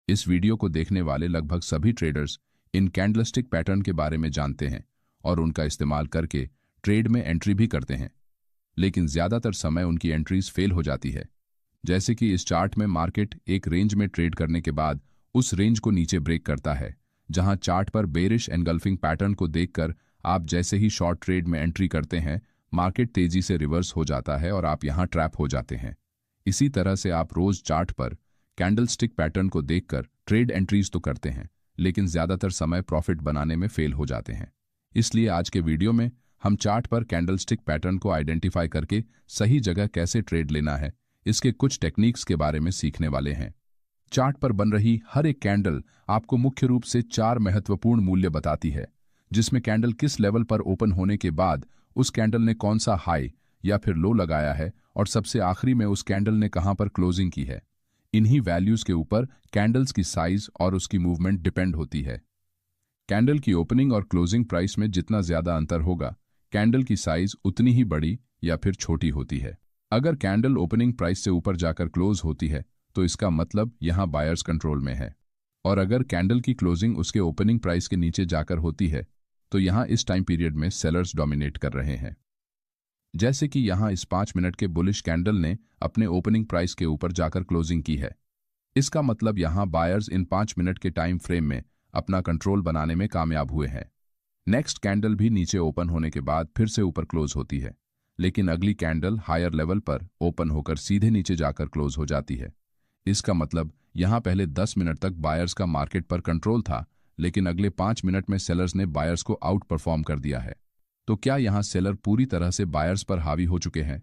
इस वीडियो को देखने वाले लगभग सभी ट्रेडर्स इन कैंडलस्टिक पैटर्न के बारे में जानते हैं और उनका इस्तेमाल करके ट्रेड में एंट्री भी करते हैं, लेकिन ज़्यादातर समय उनकी एंट्रीज फेल हो जाती है। जैसे कि इस चार्ट में मार्केट एक रेंज में ट्रेड करने के बाद उस रेंज को नीचे ब्रेक करता है, जहां चार्ट पर बेरिश एनगल्फिंग पैटर्न को देखकर आप जैसे ही शॉर्ट ट्रेड में एंट्री करते हैं, मार्केट तेजी से रिवर्स हो जाता है और आप यहां ट्रैप हो जाते हैं। इसी तरह से आप रोज चार्ट पर कैंडलस्टिक पैटर्न को देखकर ट्रेड एंट्रीज तो करते हैं, लेकिन ज्यादातर समय प्रॉफिट बनाने में फेल हो जाते हैं। इसलिए आज के वीडियो में हम चार्ट पर कैंडलस्टिक पैटर्न को आइडेंटिफाई करके सही जगह कैसे ट्रेड लेना है, इसके कुछ टेक्निक्स के बारे में सीखने वाले हैं। चार्ट पर बन रही हर एक कैंडल आपको मुख्य रूप से 4 महत्वपूर्ण मूल्य बताती है, जिसमें कैंडल किस लेवल पर ओपन होने के बाद उस कैंडल ने कौन सा हाई या फिर लो लगाया है और सबसे आखिरी में उस कैंडल ने कहां पर क्लोजिंग की है। इन्हीं वैल्यूज के ऊपर कैंडल्स की साइज और उसकी मूवमेंट डिपेंड होती है। कैंडल की ओपनिंग और क्लोजिंग प्राइस में जितना ज्यादा अंतर होगा, कैंडल की साइज उतनी ही बड़ी या फिर छोटी होती है। अगर कैंडल ओपनिंग प्राइस से ऊपर जाकर क्लोज होती है तो इसका मतलब यहां बायर्स कंट्रोल में है, और अगर कैंडल की क्लोजिंग उसके ओपनिंग प्राइस के नीचे जाकर होती है तो यहां इस टाइम पीरियड में सेलर्स डोमिनेट कर रहे हैं। जैसे कि यहां इस 5 मिनट के बुलिश कैंडल ने अपने ओपनिंग प्राइस के ऊपर जाकर क्लोजिंग की है। इसका मतलब यहां बायर्स इन 5 मिनट के टाइम फ्रेम में अपना कंट्रोल बनाने में कामयाब हुए हैं। नेक्स्ट कैंडल भी नीचे ओपन होने के बाद फिर से ऊपर क्लोज होती है, लेकिन अगली कैंडल हायर लेवल पर ओपन होकर सीधे नीचे जाकर क्लोज हो जाती है। इसका मतलब यहां पहले 10 मिनट तक बायर्स का मार्केट पर कंट्रोल था, लेकिन अगले 5 मिनट में सेलर्स ने बायर्स को आउट परफॉर्म कर दिया है। तो क्या यहां सेलर पूरी तरह से बायर्स पर हावी हो चुके हैं?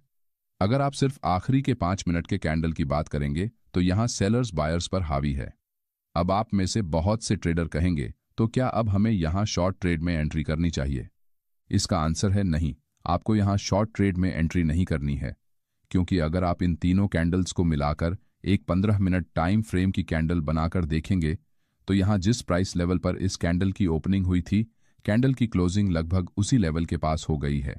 अगर आप सिर्फ आखिरी के 5 मिनट के कैंडल की बात करेंगे तो यहां सेलर्स बायर्स पर हावी है। अब आप में से बहुत से ट्रेडर कहेंगे, तो क्या अब हमें यहां शॉर्ट ट्रेड में एंट्री करनी चाहिए? इसका आंसर है नहीं, आपको यहां शॉर्ट ट्रेड में एंट्री नहीं करनी है, क्योंकि अगर आप इन तीनों कैंडल्स को मिलाकर एक 15 मिनट टाइम फ्रेम की कैंडल बनाकर देखेंगे तो यहां जिस प्राइस लेवल पर इस कैंडल की ओपनिंग हुई थी, कैंडल की क्लोजिंग लगभग उसी लेवल के पास हो गई है।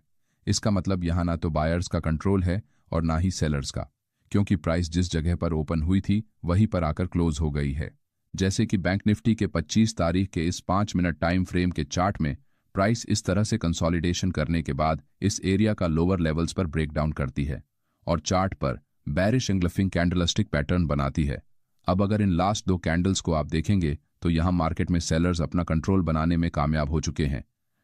इसका मतलब यहां ना तो बायर्स का कंट्रोल है और ना ही सेलर्स का, क्योंकि प्राइस जिस जगह पर ओपन हुई थी वहीं पर आकर क्लोज हो गई है। जैसे कि बैंक निफ्टी के 25 तारीख के इस 5 मिनट टाइम फ्रेम के चार्ट में प्राइस इस तरह से कंसोलिडेशन करने के बाद इस एरिया का लोअर लेवल्स पर ब्रेकडाउन करती है और चार्ट पर बेरिश एंगल्फिंग कैंडलस्टिक पैटर्न बनाती है। अब अगर इन लास्ट 2 कैंडल्स को आप देखेंगे तो यहां मार्केट में सेलर्स अपना कंट्रोल बनाने में कामयाब हो चुके हैं,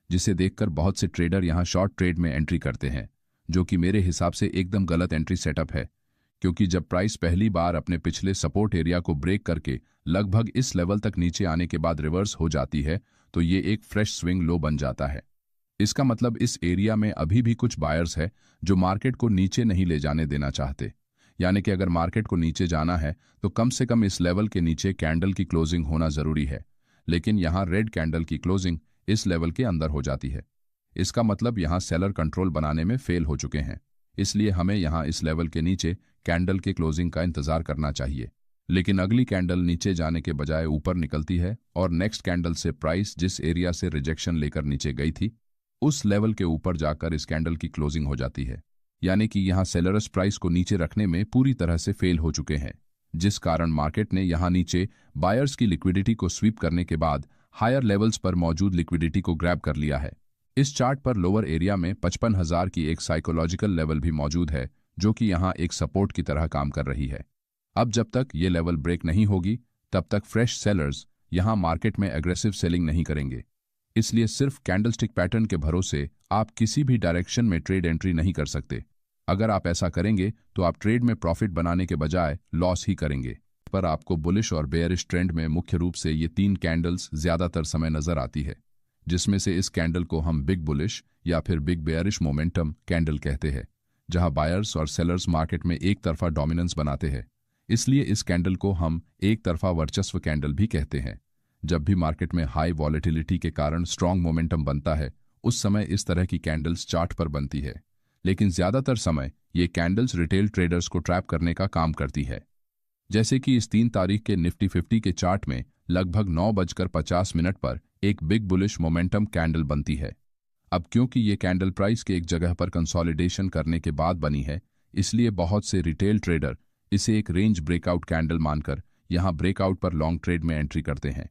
जिसे देखकर बहुत से ट्रेडर यहां शॉर्ट ट्रेड में एंट्री करते हैं, जो कि मेरे हिसाब से एकदम गलत एंट्री सेटअप है, क्योंकि जब प्राइस पहली बार अपने पिछले सपोर्ट एरिया को ब्रेक करके लगभग इस लेवल तक नीचे आने के बाद रिवर्स हो जाती है तो ये एक फ्रेश स्विंग लो बन जाता है। इसका मतलब इस एरिया में अभी भी कुछ बायर्स है जो मार्केट को नीचे नहीं ले जाने देना चाहते। यानी कि अगर मार्केट को नीचे जाना है तो कम से कम इस लेवल के नीचे कैंडल की क्लोजिंग होना जरूरी है, लेकिन यहां रेड कैंडल की क्लोजिंग इस लेवल के अंदर हो जाती है। इसका मतलब यहां सेलर कंट्रोल बनाने में फेल हो चुके हैं, इसलिए हमें यहां इस लेवल के नीचे कैंडल के क्लोजिंग का इंतजार करना चाहिए। लेकिन अगली कैंडल नीचे जाने के बजाय ऊपर निकलती है और नेक्स्ट कैंडल से प्राइस जिस एरिया से रिजेक्शन लेकर नीचे गई थी उस लेवल के ऊपर जाकर इस कैंडल की क्लोजिंग हो जाती है। यानी कि यहां सेलर्स प्राइस को नीचे रखने में पूरी तरह से फेल हो चुके हैं, जिस कारण मार्केट ने यहां नीचे बायर्स की लिक्विडिटी को स्वीप करने के बाद हायर लेवल्स पर मौजूद लिक्विडिटी को ग्रैब कर लिया है। इस चार्ट पर लोअर एरिया में 55,000 की एक साइकोलॉजिकल लेवल भी मौजूद है, जो कि यहां एक सपोर्ट की तरह काम कर रही है। अब जब तक ये लेवल ब्रेक नहीं होगी तब तक फ्रेश सेलर्स यहां मार्केट में एग्रेसिव सेलिंग नहीं करेंगे। इसलिए सिर्फ कैंडलस्टिक पैटर्न के भरोसे आप किसी भी डायरेक्शन में ट्रेड एंट्री नहीं कर सकते। अगर आप ऐसा करेंगे तो आप ट्रेड में प्रॉफिट बनाने के बजाय लॉस ही करेंगे। पर आपको बुलिश और बेयरिश ट्रेंड में मुख्य रूप से ये 3 कैंडल्स ज्यादातर समय नजर आती है, जिसमें से इस कैंडल को हम बिग बुलिश या फिर बिग बेयरिश मोमेंटम कैंडल कहते हैं, जहां बायर्स और सेलर्स मार्केट में एक तरफा डोमिनेंस बनाते हैं। इसलिए इस कैंडल को हम एक तरफा वर्चस्व कैंडल भी कहते हैं। जब भी मार्केट में हाई वॉलेटिलिटी के कारण स्ट्रॉन्ग मोमेंटम बनता है, उस समय इस तरह की कैंडल्स चार्ट पर बनती है, लेकिन ज्यादातर समय ये कैंडल्स रिटेल ट्रेडर्स को ट्रैप करने का काम करती है। जैसे कि इस 3 तारीख के निफ्टी 50 के चार्ट में लगभग 9:50 पर एक बिग बुलिश मोमेंटम कैंडल बनती है। अब क्योंकि ये कैंडल प्राइस के एक जगह पर कंसोलिडेशन करने के बाद बनी है, इसलिए बहुत से रिटेल ट्रेडर इसे एक रेंज ब्रेकआउट कैंडल मानकर यहाँ ब्रेकआउट पर लॉन्ग ट्रेड में एंट्री करते हैं,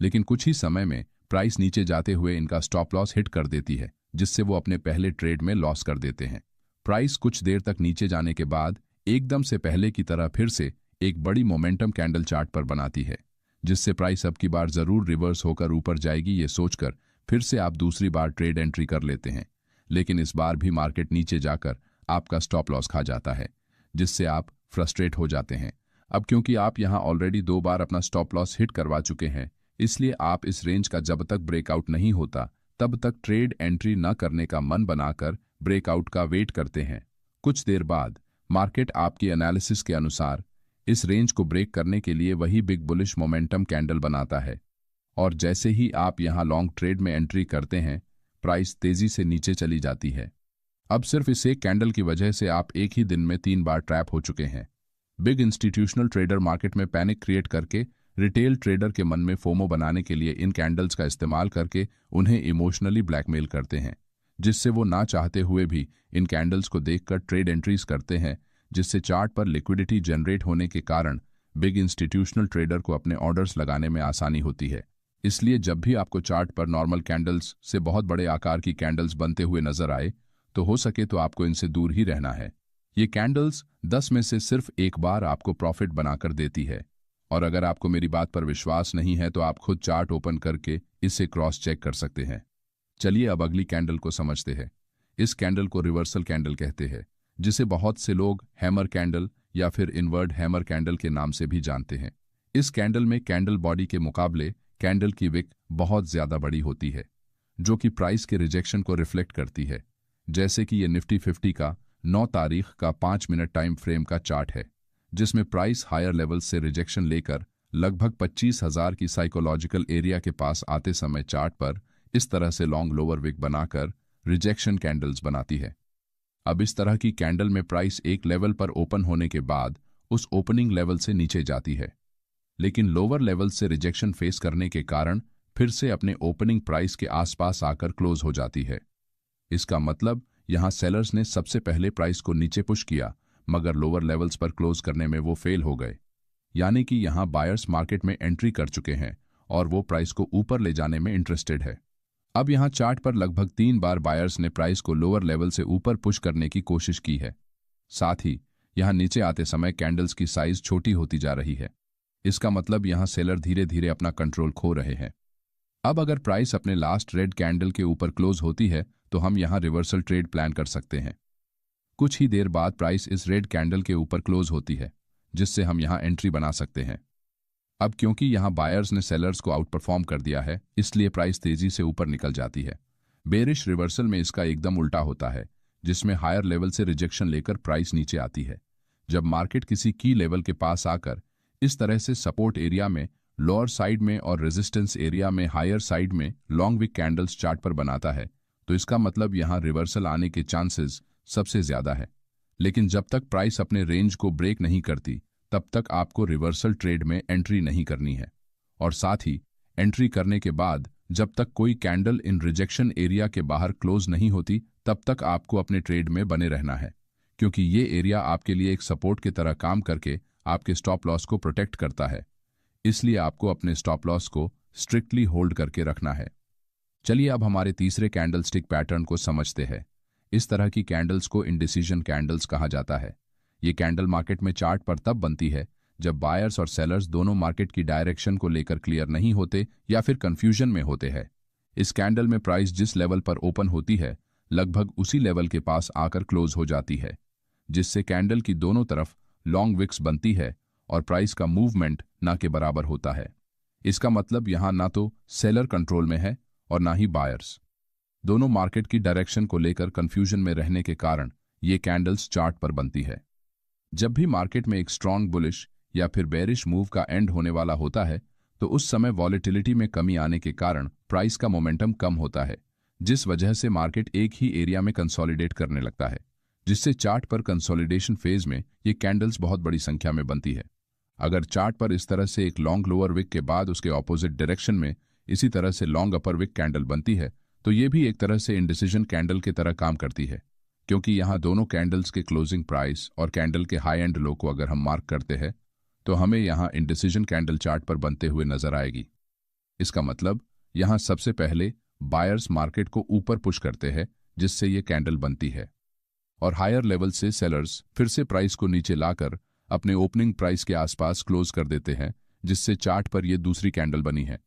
लेकिन कुछ ही समय में प्राइस नीचे जाते हुए इनका स्टॉप लॉस हिट कर देती है, जिससे वो अपने पहले ट्रेड में लॉस कर देते हैं। प्राइस कुछ देर तक नीचे जाने के बाद एकदम से पहले की तरह फिर से एक बड़ी मोमेंटम कैंडल चार्ट पर बनाती है, जिससे प्राइस अब की बार जरूर रिवर्स होकर ऊपर जाएगी ये सोचकर फिर से आप दूसरी बार ट्रेड एंट्री कर लेते हैं। लेकिन इस बार भी मार्केट नीचे जाकर आपका स्टॉप लॉस खा जाता है, जिससे आप फ्रस्ट्रेट हो जाते हैं। अब क्योंकि आप यहां ऑलरेडी 2 बार अपना स्टॉप लॉस हिट करवा चुके हैं, इसलिए आप इस रेंज का जब तक ब्रेकआउट नहीं होता तब तक ट्रेड एंट्री न करने का मन बनाकर ब्रेकआउट का वेट करते हैं। कुछ देर बाद मार्केट आपकी एनालिसिस के अनुसार इस रेंज को ब्रेक करने के लिए वही बिग बुलिश मोमेंटम कैंडल बनाता है, और जैसे ही आप यहां लॉन्ग ट्रेड में एंट्री करते हैं, प्राइस तेजी से नीचे चली जाती है। अब सिर्फ इस एक कैंडल की वजह से आप एक ही दिन में 3 बार ट्रैप हो चुके हैं। बिग इंस्टीट्यूशनल ट्रेडर मार्केट में पैनिक क्रिएट करके रिटेल ट्रेडर के मन में फोमो बनाने के लिए इन कैंडल्स का इस्तेमाल करके उन्हें इमोशनली ब्लैकमेल करते हैं, जिससे वो ना चाहते हुए भी इन कैंडल्स को देखकर ट्रेड एंट्रीज करते हैं, जिससे चार्ट पर लिक्विडिटी जनरेट होने के कारण बिग इंस्टीट्यूशनल ट्रेडर को अपने ऑर्डर्स लगाने में आसानी होती है। इसलिए जब भी आपको चार्ट पर नॉर्मल कैंडल्स से बहुत बड़े आकार की कैंडल्स बनते हुए नजर आए, तो हो सके तो आपको इनसे दूर ही रहना है। ये कैंडल्स 10 में से सिर्फ एक बार आपको प्रॉफिट बनाकर देती है, और अगर आपको मेरी बात पर विश्वास नहीं है तो आप खुद चार्ट ओपन करके इसे क्रॉस चेक कर सकते हैं। चलिए अब अगली कैंडल को समझते हैं। इस कैंडल को रिवर्सल कैंडल कहते हैं, जिसे बहुत से लोग हैमर कैंडल या फिर इनवर्ट हैमर कैंडल के नाम से भी जानते हैं। इस कैंडल में कैंडल बॉडी के मुकाबले कैंडल की विक बहुत ज्यादा बड़ी होती है, जो कि प्राइस के रिजेक्शन को रिफ्लेक्ट करती है। जैसे कि ये निफ्टी 50 का 9 तारीख का 5 मिनट टाइम फ्रेम का चार्ट है, जिसमें प्राइस हायर लेवल से रिजेक्शन लेकर लगभग 25,000 की साइकोलॉजिकल एरिया के पास आते समय चार्ट पर इस तरह से लॉन्ग लोअर विक बनाकर रिजेक्शन कैंडल्स बनाती है। अब इस तरह की कैंडल में प्राइस एक लेवल पर ओपन होने के बाद उस ओपनिंग लेवल से नीचे जाती है, लेकिन लोअर लेवल से रिजेक्शन फेस करने के कारण फिर से अपने ओपनिंग प्राइस के आसपास आकर क्लोज हो जाती है। इसका मतलब यहां सेलर्स ने सबसे पहले प्राइस को नीचे पुश किया, मगर लोअर लेवल्स पर क्लोज करने में वो फेल हो गए। यानी कि यहां बायर्स मार्केट में एंट्री कर चुके हैं और वो प्राइस को ऊपर ले जाने में इंटरेस्टेड है। अब यहां चार्ट पर लगभग 3 बार बायर्स ने प्राइस को लोअर लेवल से ऊपर पुश करने की कोशिश की है। साथ ही यहां नीचे आते समय कैंडल्स की साइज छोटी होती जा रही है। इसका मतलब यहां सेलर धीरे धीरे अपना कंट्रोल खो रहे हैं। अब अगर प्राइस अपने लास्ट रेड कैंडल के ऊपर क्लोज होती है तो हम यहां रिवर्सल ट्रेड प्लान कर सकते हैं। कुछ ही देर बाद प्राइस इस रेड कैंडल के ऊपर क्लोज होती है, जिससे हम यहां एंट्री बना सकते हैं। अब क्योंकि यहां बायर्स ने सेलर्स को आउट परफॉर्म कर दिया है, इसलिए प्राइस तेजी से ऊपर निकल जाती है। बेरिश रिवर्सल में इसका एकदम उल्टा होता है, जिसमें हायर लेवल से रिजेक्शन लेकर प्राइस नीचे आती है। जब मार्केट किसी की लेवल के पास आकर इस तरह से सपोर्ट एरिया में लोअर साइड में और रेजिस्टेंस एरिया में हायर साइड में लॉन्ग विक कैंडल्स चार्ट पर बनाता है, तो इसका मतलब यहां रिवर्सल आने के चांसेस सबसे ज्यादा है। लेकिन जब तक प्राइस अपने रेंज को ब्रेक नहीं करती, तब तक आपको रिवर्सल ट्रेड में एंट्री नहीं करनी है। और साथ ही एंट्री करने के बाद जब तक कोई कैंडल इन रिजेक्शन एरिया के बाहर क्लोज नहीं होती, तब तक आपको अपने ट्रेड में बने रहना है, क्योंकि ये एरिया आपके लिए एक सपोर्ट की तरह काम करके आपके स्टॉप लॉस को प्रोटेक्ट करता है। इसलिए आपको अपने स्टॉप लॉस को स्ट्रिक्टली होल्ड करके रखना है। चलिए अब हमारे तीसरे कैंडल स्टिक पैटर्न को समझते हैं। इस तरह की कैंडल्स को इंडिसीजन कैंडल्स कहा जाता है। ये कैंडल मार्केट में चार्ट पर तब बनती है जब बायर्स और सेलर्स दोनों मार्केट की डायरेक्शन को लेकर क्लियर नहीं होते या फिर कंफ्यूजन में होते हैं। इस कैंडल में प्राइस जिस लेवल पर ओपन होती है, लगभग उसी लेवल के पास आकर क्लोज हो जाती है, जिससे कैंडल की दोनों तरफ लॉन्ग विक्स बनती है और प्राइस का मूवमेंट ना के बराबर होता है। इसका मतलब यहां ना तो सेलर कंट्रोल में है और ना ही बायर्स। दोनों मार्केट की डायरेक्शन को लेकर कंफ्यूजन में रहने के कारण ये कैंडल्स चार्ट पर बनती है। जब भी मार्केट में एक स्ट्रॉन्ग बुलिश या फिर बेरिश मूव का एंड होने वाला होता है, तो उस समय वॉलेटिलिटी में कमी आने के कारण प्राइस का मोमेंटम कम होता है, जिस वजह से मार्केट एक ही एरिया में कंसोलिडेट करने लगता है, जिससे चार्ट पर कंसोलिडेशन फेज में ये कैंडल्स बहुत बड़ी संख्या में बनती है। अगर चार्ट पर इस तरह से एक लॉन्ग लोअर विक के बाद उसके ऑपोजिट डायरेक्शन में इसी तरह से लॉन्ग अपर विक कैंडल बनती है, तो ये भी एक तरह से इंडिसीजन कैंडल की तरह काम करती है, क्योंकि यहाँ दोनों कैंडल्स के क्लोजिंग प्राइस और कैंडल के हाई एंड लो को अगर हम मार्क करते हैं, तो हमें यहाँ इंडिसीजन कैंडल चार्ट पर बनते हुए नजर आएगी। इसका मतलब यहाँ सबसे पहले बायर्स मार्केट को ऊपर पुश करते हैं, जिससे ये कैंडल बनती है, और हायर लेवल से सेलर्स फिर से प्राइस को नीचे लाकर अपने ओपनिंग प्राइस के आसपास क्लोज कर देते हैं, जिससे चार्ट पर यह दूसरी कैंडल बनी है।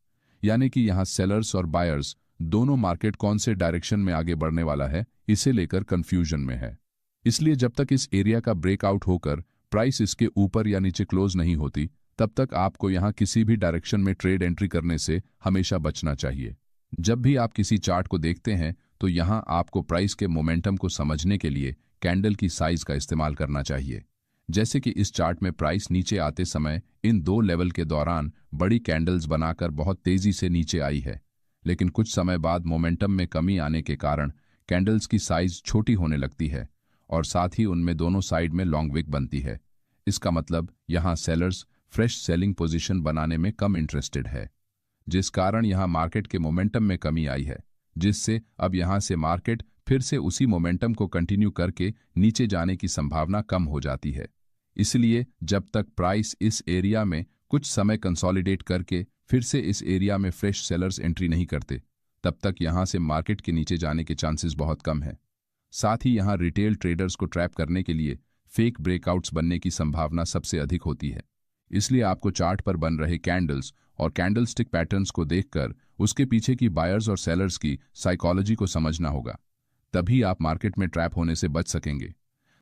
यानी कि यहाँ सेलर्स और बायर्स दोनों मार्केट कौन से डायरेक्शन में आगे बढ़ने वाला है इसे लेकर कंफ्यूजन में है। इसलिए जब तक इस एरिया का ब्रेकआउट होकर प्राइस इसके ऊपर या नीचे क्लोज नहीं होती, तब तक आपको यहाँ किसी भी डायरेक्शन में ट्रेड एंट्री करने से हमेशा बचना चाहिए। जब भी आप किसी चार्ट को देखते हैं तो यहाँ आपको प्राइस के मोमेंटम को समझने के लिए कैंडल की साइज का इस्तेमाल करना चाहिए। जैसे कि इस चार्ट में प्राइस नीचे आते समय इन दो लेवल के दौरान बड़ी कैंडल्स बनाकर बहुत तेजी से नीचे आई है, लेकिन कुछ समय बाद मोमेंटम में कमी आने के कारण कैंडल्स की साइज छोटी होने लगती है और साथ ही उनमें दोनों साइड में लॉन्ग विक बनती है। इसका मतलब यहाँ सेलर्स फ्रेश सेलिंग पोजीशन बनाने में कम इंटरेस्टेड है, जिस कारण यहाँ मार्केट के मोमेंटम में कमी आई है, जिससे अब यहाँ से मार्केट फिर से उसी मोमेंटम को कंटिन्यू करके नीचे जाने की संभावना कम हो जाती है। इसलिए जब तक प्राइस इस एरिया में कुछ समय कंसोलिडेट करके फिर से इस एरिया में फ्रेश सेलर्स एंट्री नहीं करते, तब तक यहाँ से मार्केट के नीचे जाने के चांसेस बहुत कम है। साथ ही यहाँ रिटेल ट्रेडर्स को ट्रैप करने के लिए फेक ब्रेकआउट्स बनने की संभावना सबसे अधिक होती है। इसलिए आपको चार्ट पर बन रहे कैंडल्स और कैंडलस्टिक पैटर्न्स को देखकर उसके पीछे की बायर्स और सेलर्स की साइकोलॉजी को समझना होगा, तभी आप मार्केट में ट्रैप होने से बच सकेंगे।